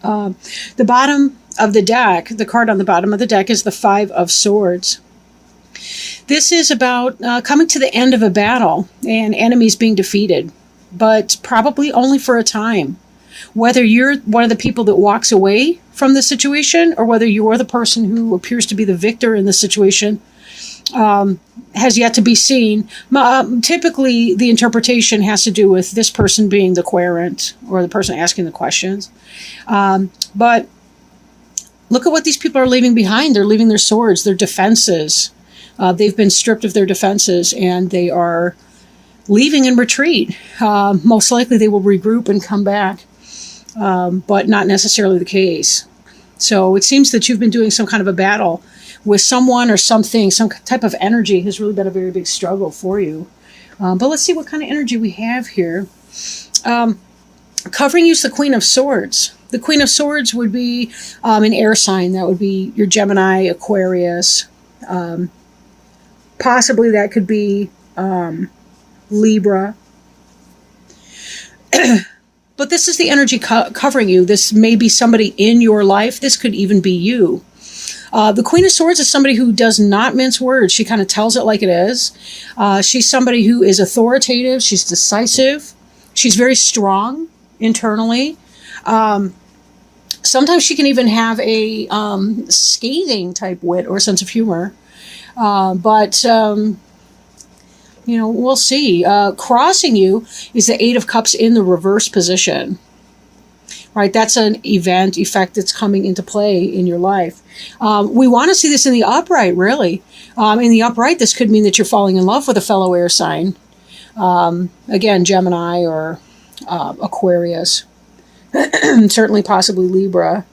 The bottom of the deck, the card on the bottom of the deck is the Five of Swords. This is about coming to the end of a battle and enemies being defeated, but probably only for a time. Whether you're one of the people that walks away from the situation or whether you're the person who appears to be the victor in the situation has yet to be seen. Typically, the interpretation has to do with this person being the querent or the person asking the questions. But look at what these people are leaving behind. They're leaving their swords, their defenses. They've been stripped of their defenses and they are leaving in retreat. Most likely they will regroup and come back, but not necessarily the case. So it seems that you've been doing some kind of a battle with someone or something. Some type of energy has really been a very big struggle for you. But let's see what kind of energy we have here. Covering you is the Queen of Swords. The Queen of Swords would be an air sign. That would be your Gemini, Aquarius. Possibly that could be Libra. But this is the energy covering you. This may be somebody in your life. This could even be you. The Queen of Swords is somebody who does not mince words. She kind of tells it like it is. She's somebody who is authoritative. She's decisive. She's very strong internally. Sometimes she can even have a scathing type wit or sense of humor. But we'll see. Crossing you is the Eight of Cups in the reverse position. Right, that's an effect that's coming into play in your life. We want to see this in the upright, really. In the upright, this could mean that you're falling in love with a fellow air sign. Again, Gemini or Aquarius. Certainly, possibly Libra.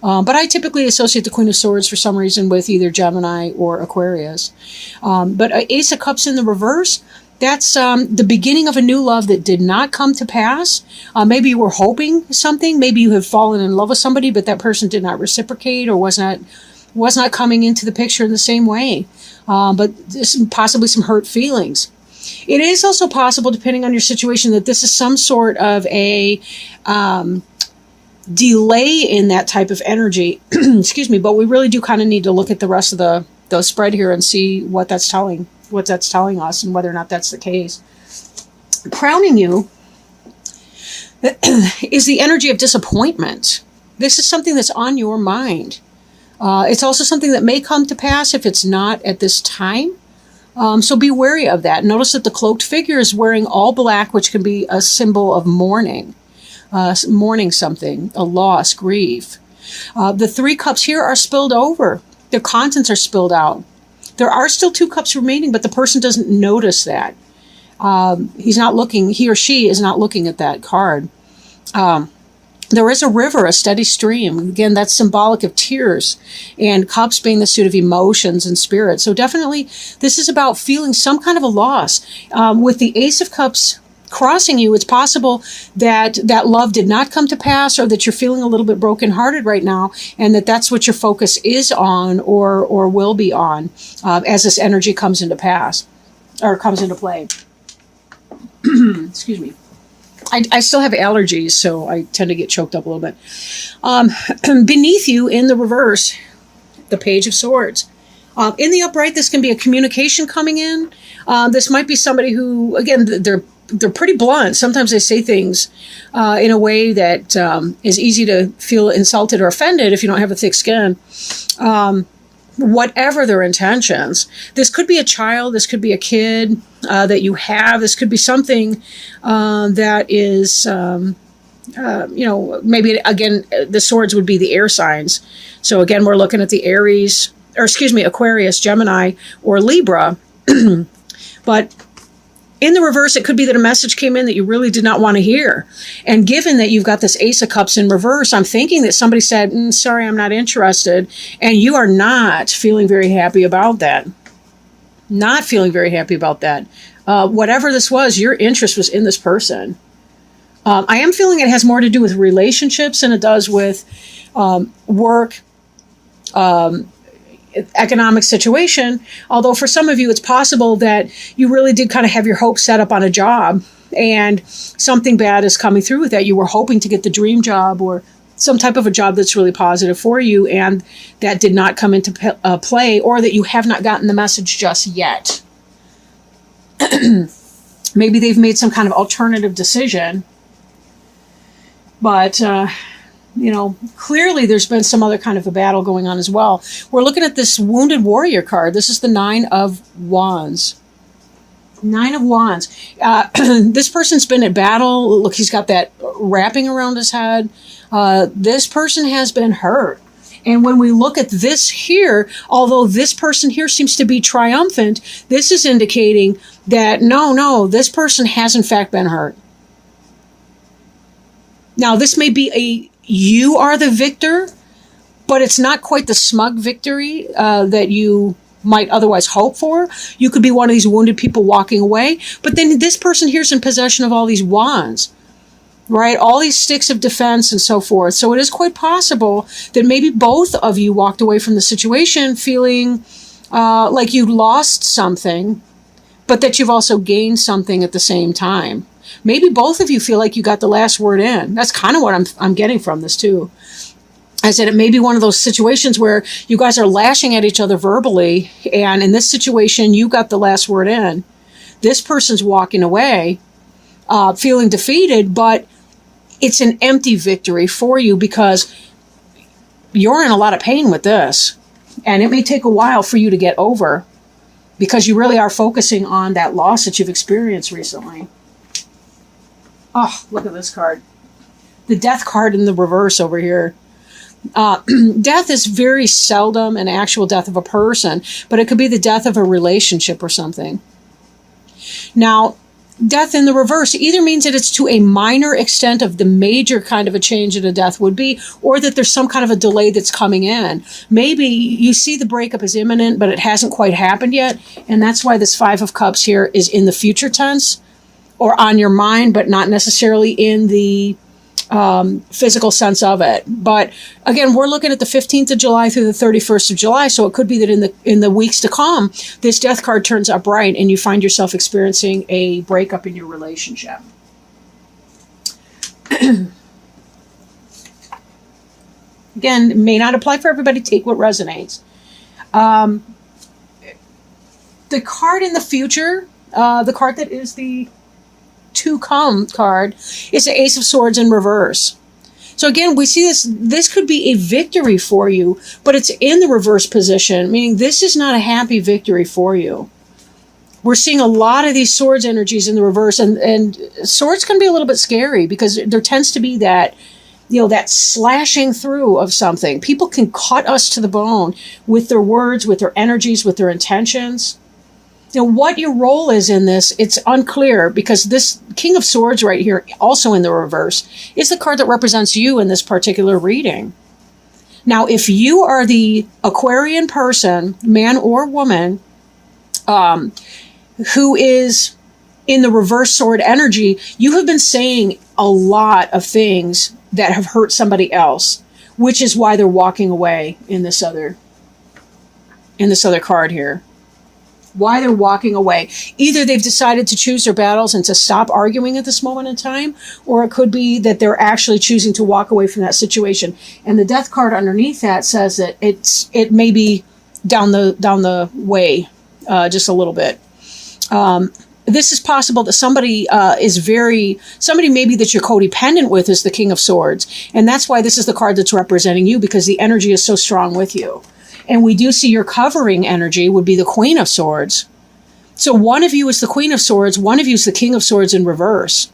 But I typically associate the Queen of Swords for some reason with either Gemini or Aquarius. But Ace of Cups in the reverse, that's the beginning of a new love that did not come to pass. Maybe you were hoping something. Maybe you have fallen in love with somebody, but that person did not reciprocate or was not coming into the picture in the same way. But there's possibly some hurt feelings. It is also possible, depending on your situation, that this is some sort of a delay in that type of energy. Excuse me, but we really do kind of need to look at the rest of the spread here and see what that's telling us and whether or not that's the case. Crowning you is the energy of disappointment. This is something that's on your mind. It's also something that may come to pass if it's not at this time. So be wary of that. Notice that the cloaked figure is wearing all black, which can be a symbol of mourning. Mourning something, a loss, grief. The 3 cups here are spilled over. Their contents are spilled out. There are still 2 cups remaining, but the person doesn't notice that. He or she is not looking at that card. There is a river, a steady stream. Again, that's symbolic of tears, and cups being the suit of emotions and spirit. So definitely, this is about feeling some kind of a loss. With the Ace of Cups crossing you, it's possible that love did not come to pass, or that you're feeling a little bit brokenhearted right now, and that's what your focus is on or will be on as this energy comes into play. Excuse me. I still have allergies, so I tend to get choked up a little bit. Beneath you in the reverse, the Page of Swords. In the upright, this can be a communication coming in. This might be somebody who, again, they're pretty blunt. Sometimes they say things in a way that is easy to feel insulted or offended if you don't have a thick skin. Whatever their intentions. This could be a child. This could be a kid that you have. This could be something that is, maybe, again, the swords would be the air signs. So again, we're looking at the Aquarius, Gemini, or Libra. But in the reverse, it could be that a message came in that you really did not want to hear. And given that you've got this Ace of Cups in reverse, I'm thinking that somebody said, sorry, I'm not interested. And you are not feeling very happy about that. Not feeling very happy about that. Whatever this was, your interest was in this person. I am feeling it has more to do with relationships than it does with work, economic situation. Although for some of you, it's possible that you really did kind of have your hopes set up on a job and something bad is coming through with that. You were hoping to get the dream job or some type of a job that's really positive for you, and that did not come into play, or that you have not gotten the message just yet. Maybe they've made some kind of alternative decision, but, clearly there's been some other kind of a battle going on as well. We're looking at this Wounded Warrior card. This is the Nine of Wands. Nine of Wands. This person's been at battle. Look, he's got that wrapping around his head. This person has been hurt. And when we look at this here, although this person here seems to be triumphant, this is indicating that no, this person has in fact been hurt. Now, this may be you are the victor, but it's not quite the smug victory that you might otherwise hope for. You could be one of these wounded people walking away, but then this person here's in possession of all these wands, right? All these sticks of defense and so forth. So it is quite possible that maybe both of you walked away from the situation feeling like you lost something, but that you've also gained something at the same time. Maybe both of you feel like you got the last word in. That's kind of what I'm getting from this too. I said it may be one of those situations where you guys are lashing at each other verbally, and in this situation, you got the last word in. This person's walking away, feeling defeated, but it's an empty victory for you because you're in a lot of pain with this, and it may take a while for you to get over because you really are focusing on that loss that you've experienced recently. Oh, look at this card. The Death card in the reverse over here. Death is very seldom an actual death of a person, but it could be the death of a relationship or something. Now, death in the reverse either means that it's to a minor extent of the major kind of a change that a death would be, or that there's some kind of a delay that's coming in. Maybe you see the breakup is imminent, but it hasn't quite happened yet, and that's why this Five of Cups here is in the future tense, or on your mind, but not necessarily in the physical sense of it. But again, we're looking at the 15th of July through the 31st of July, so it could be that in the weeks to come, this Death card turns upright and you find yourself experiencing a breakup in your relationship. Again, it may not apply for everybody. Take what resonates. The card in the future, the card that is the to come card, is the Ace of Swords in reverse. So again, we see this could be a victory for you, but it's in the reverse position, meaning this is not a happy victory for you. We're seeing a lot of these swords energies in the reverse, and swords can be a little bit scary because there tends to be that, that slashing through of something. People can cut us to the bone with their words, with their energies, with their intentions. What your role is in this, it's unclear, because this King of Swords right here, also in the reverse, is the card that represents you in this particular reading. Now, if you are the Aquarian person, man or woman, who is in the reverse sword energy, you have been saying a lot of things that have hurt somebody else, which is why they're walking away in this other card here. Why they're walking away. Either they've decided to choose their battles and to stop arguing at this moment in time, or it could be that they're actually choosing to walk away from that situation. And the Death card underneath that says that it may be down the way just a little bit. This is possible that somebody maybe that you're codependent with is the King of Swords, and that's why this is the card that's representing you, because the energy is so strong with you. And we do see your covering energy would be the Queen of Swords. So one of you is the Queen of Swords, one of you is the King of Swords in reverse.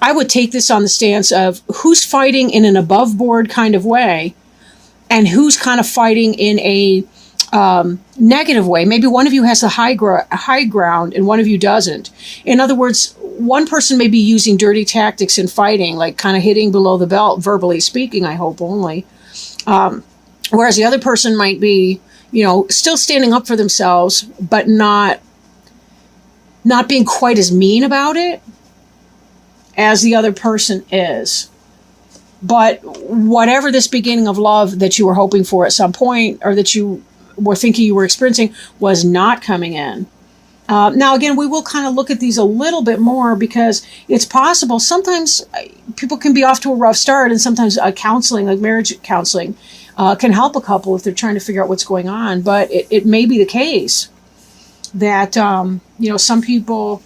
I would take this on the stance of who's fighting in an above board kind of way, and who's kind of fighting in a negative way. Maybe one of you has the high ground and one of you doesn't. In other words, one person may be using dirty tactics in fighting, like kind of hitting below the belt, verbally speaking, I hope only. Whereas the other person might be, still standing up for themselves, but not being quite as mean about it as the other person is. But whatever this beginning of love that you were hoping for at some point, or that you were thinking you were experiencing, was not coming in. Now, again, we will kind of look at these a little bit more because it's possible. Sometimes people can be off to a rough start, and sometimes counseling, like marriage counseling, can help a couple if they're trying to figure out what's going on. But it may be the case that, some people,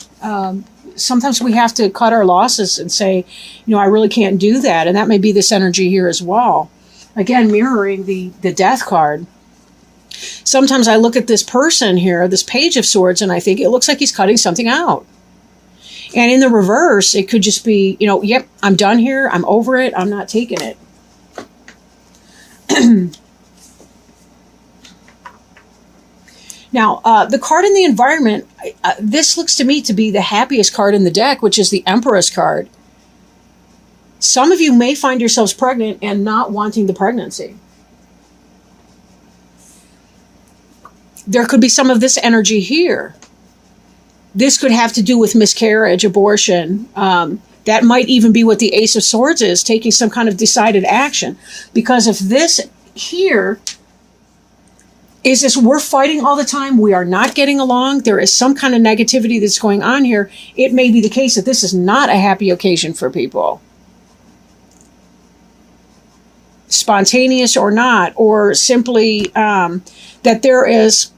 sometimes we have to cut our losses and say, I really can't do that. And that may be this energy here as well. Again, mirroring the death card. Sometimes I look at this person here, this Page of Swords, and I think it looks like he's cutting something out. And in the reverse, it could just be, yep, I'm done here. I'm over it. I'm not taking it. Now, the card in the environment, this looks to me to be the happiest card in the deck, which is the Empress card. Some of you may find yourselves pregnant and not wanting the pregnancy. There could be some of this energy here. This could have to do with miscarriage, abortion. That might even be what the Ace of Swords is, taking some kind of decided action. Because if this here is this, we're fighting all the time, we are not getting along, there is some kind of negativity that's going on here, it may be the case that this is not a happy occasion for people. Spontaneous or not, or simply that there is,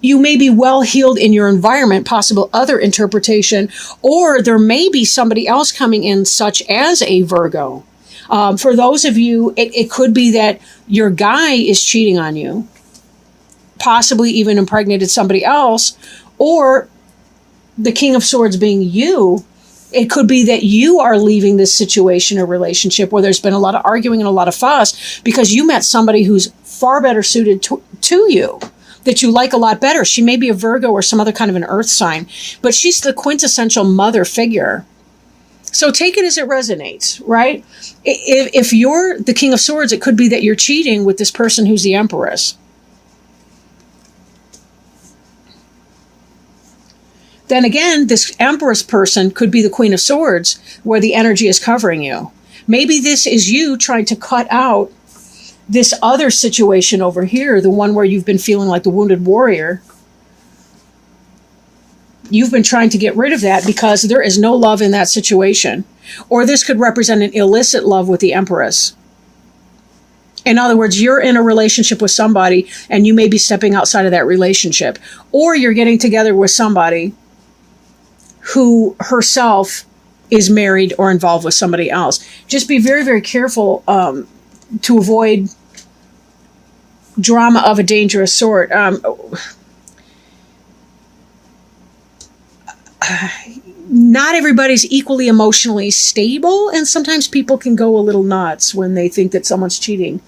you may be well healed in your environment, possible other interpretation, or there may be somebody else coming in, such as a Virgo. For those of you, it could be that your guy is cheating on you, possibly even impregnated somebody else, or the King of Swords being you. It could be that you are leaving this situation or relationship where there's been a lot of arguing and a lot of fuss because you met somebody who's far better suited to you, that you like a lot better. She may be a Virgo or some other kind of an earth sign, but she's the quintessential mother figure. So take it as it resonates, right? If you're the King of Swords, it could be that you're cheating with this person who's the Empress. Then again, this Empress person could be the Queen of Swords, where the energy is covering you. Maybe this is you trying to cut out this other situation over here, the one where you've been feeling like the wounded warrior. You've been trying to get rid of that because there is no love in that situation. Or this could represent an illicit love with the Empress. In other words, you're in a relationship with somebody and you may be stepping outside of that relationship. Or you're getting together with somebody who herself is married or involved with somebody else. Just be very, very careful to avoid drama of a dangerous sort. Not everybody's equally emotionally stable, and sometimes people can go a little nuts when they think that someone's cheating.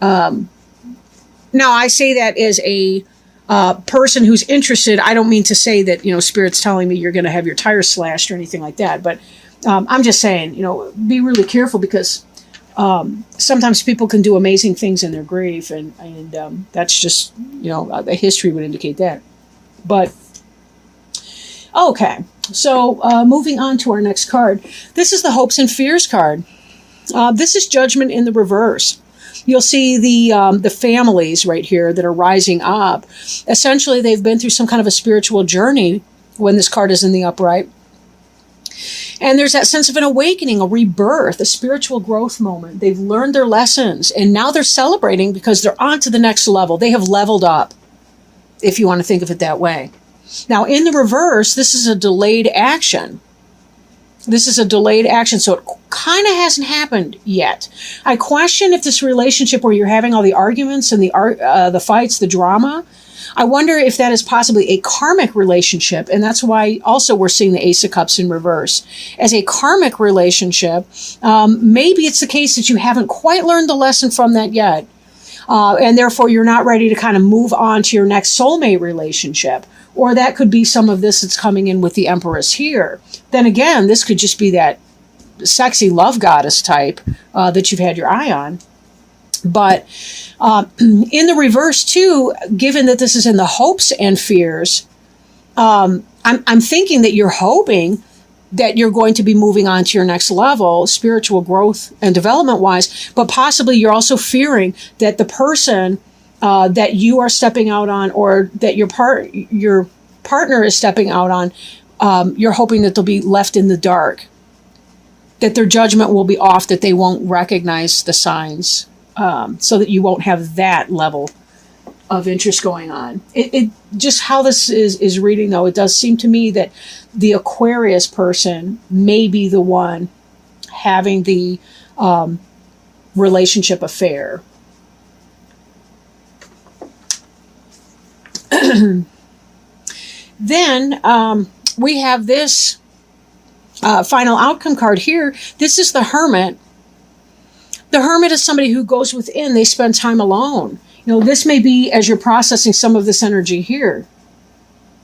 Now, I say that as a person who's interested. I don't mean to say that, Spirit's telling me you're going to have your tires slashed or anything like that, but I'm just saying, be really careful because sometimes people can do amazing things in their grief, and that's just, the history would indicate that. But okay, so moving on to our next card. This is the Hopes and Fears card. This is Judgment in the reverse. You'll see the families right here that are rising up. Essentially, they've been through some kind of a spiritual journey when this card is in the upright. And there's that sense of an awakening, a rebirth, a spiritual growth moment. They've learned their lessons, and now they're celebrating because they're on to the next level. They have leveled up, if you want to think of it that way. Now, in the reverse, this is a delayed action. This is a delayed action, so it kind of hasn't happened yet. I question if this relationship where you're having all the arguments and the fights, the drama, I wonder if that is possibly a karmic relationship, and that's why also we're seeing the Ace of Cups in reverse. As a karmic relationship, maybe it's the case that you haven't quite learned the lesson from that yet, and therefore you're not ready to kind of move on to your next soulmate relationship. Or that could be some of this that's coming in with the Empress here. Then again, this could just be that sexy love goddess type that you've had your eye on. But in the reverse, too, given that this is in the Hopes and Fears, I'm thinking that you're hoping that you're going to be moving on to your next level, spiritual growth and development-wise, but possibly you're also fearing that the person that you are stepping out on, or that your partner is stepping out on, you're hoping that they'll be left in the dark, that their judgment will be off, that they won't recognize the signs, so that you won't have that level of interest going on. It just how this is reading, though, it does seem to me that the Aquarius person may be the one having the relationship affair. Then we have this final outcome card here. This is the Hermit. The Hermit is somebody who goes within. They spend time alone. This may be as you're processing some of this energy here.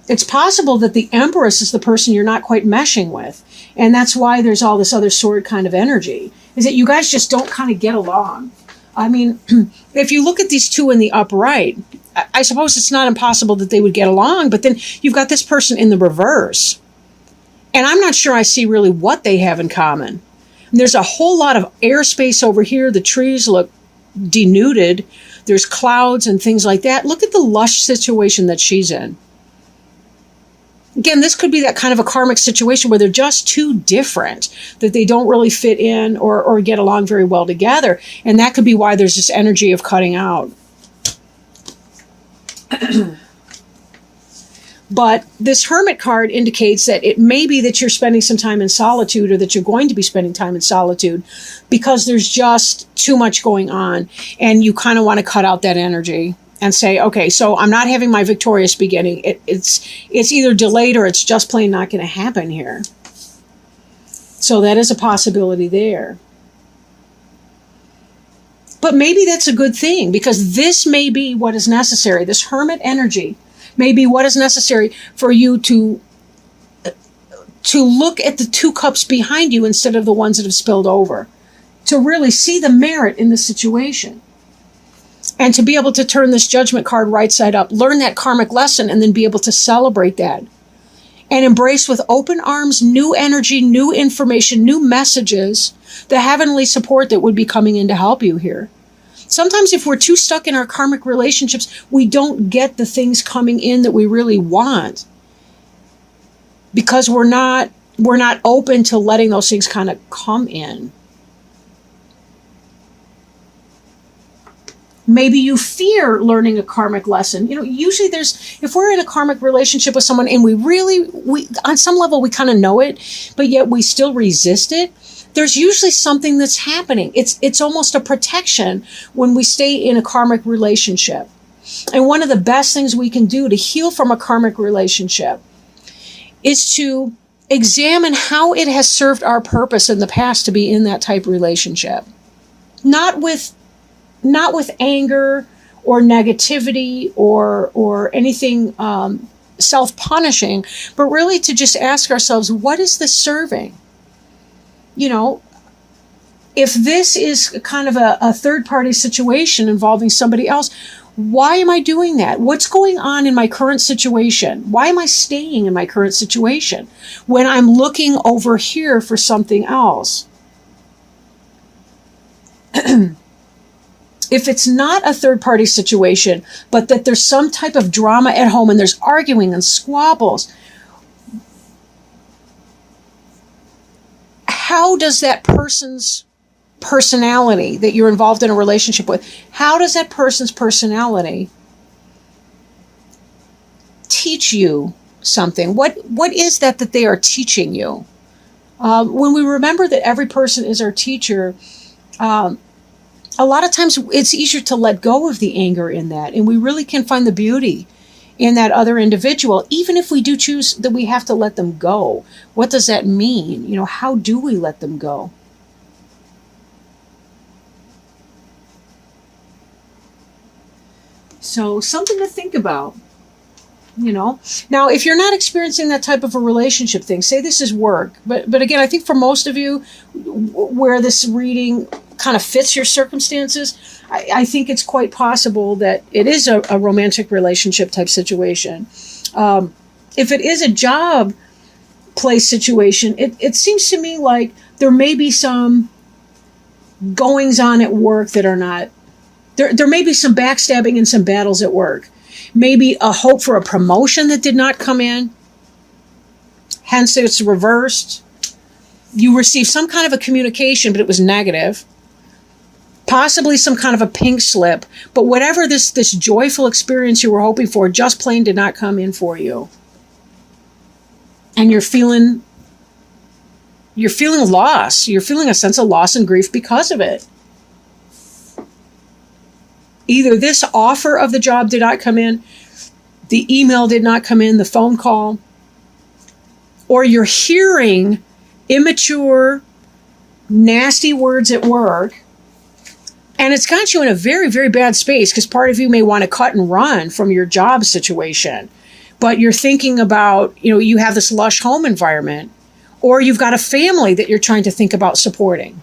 It's possible that the Empress is the person you're not quite meshing with. And that's why there's all this other sword kind of energy, is that you guys just don't kind of get along. I mean, if you look at these two in the upright, I suppose it's not impossible that they would get along, but then you've got this person in the reverse. And I'm not sure I see really what they have in common. And there's a whole lot of airspace over here. The trees look denuded. There's clouds and things like that. Look at the lush situation that she's in. Again, this could be that kind of a karmic situation where they're just too different, that they don't really fit in or get along very well together. And that could be why there's this energy of cutting out. But this Hermit card indicates that it may be that you're spending some time in solitude, or that you're going to be spending time in solitude, because there's just too much going on. And you kind of want to cut out that energy and say, okay, so I'm not having my victorious beginning. It's either delayed, or it's just plain not going to happen here. So that is a possibility there. But maybe that's a good thing, because this may be what is necessary. This Hermit energy may be what is necessary for you to look at the two cups behind you instead of the ones that have spilled over, to really see the merit in the situation, and to be able to turn this Judgment card right side up, learn that karmic lesson, and then be able to celebrate that and embrace with open arms new energy, new information, new messages, the heavenly support that would be coming in to help you here. Sometimes if we're too stuck in our karmic relationships, we don't get the things coming in that we really want, because we're not open to letting those things kind of come in. Maybe you fear learning a karmic lesson. Usually if we're in a karmic relationship with someone and we on some level we kind of know it, but yet we still resist it, there's usually something that's happening. It's almost a protection when we stay in a karmic relationship. And one of the best things we can do to heal from a karmic relationship is to examine how it has served our purpose in the past to be in that type of relationship. Not with anger or negativity or anything self-punishing, but really to just ask ourselves, what is this serving? If this is kind of a third-party situation involving somebody else, why am I doing that? What's going on in my current situation? Why am I staying in my current situation when I'm looking over here for something else? If it's not a third-party situation, but that there's some type of drama at home and there's arguing and squabbles, how does that person's personality that you're involved in a relationship with, how does that person's personality teach you something? What is that they are teaching you? When we remember that every person is our teacher, a lot of times it's easier to let go of the anger in that, and we really can find the beauty in that other individual, even if we do choose that we have to let them go. What does that mean? How do we let them go? So something to think about. Now, if you're not experiencing that type of a relationship thing, say this is work, but again, I think for most of you where this reading kind of fits your circumstances, I think it's quite possible that it is a romantic relationship type situation. If it is a job place situation, it seems to me like there may be some goings on at work that are not There may be some backstabbing and some battles at work. Maybe a hope for a promotion that did not come in. Hence, it's reversed. You received some kind of a communication, but it was negative. Possibly some kind of a pink slip. But whatever this joyful experience you were hoping for, just plain did not come in for you. And you're feeling loss. You're feeling a sense of loss and grief because of it. Either this offer of the job did not come in, the email did not come in, the phone call, or you're hearing immature, nasty words at work, and it's got you in a very, very bad space because part of you may want to cut and run from your job situation, but you're thinking about, you have this lush home environment, or you've got a family that you're trying to think about supporting.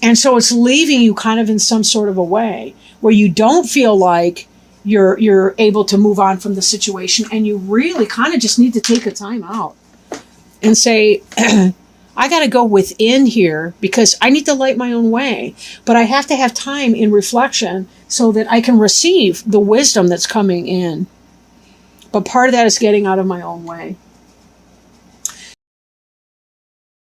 And so it's leaving you kind of in some sort of a way where you don't feel like you're able to move on from the situation, and you really kind of just need to take a time out and say, I got to go within here because I need to light my own way, but I have to have time in reflection so that I can receive the wisdom that's coming in. But part of that is getting out of my own way.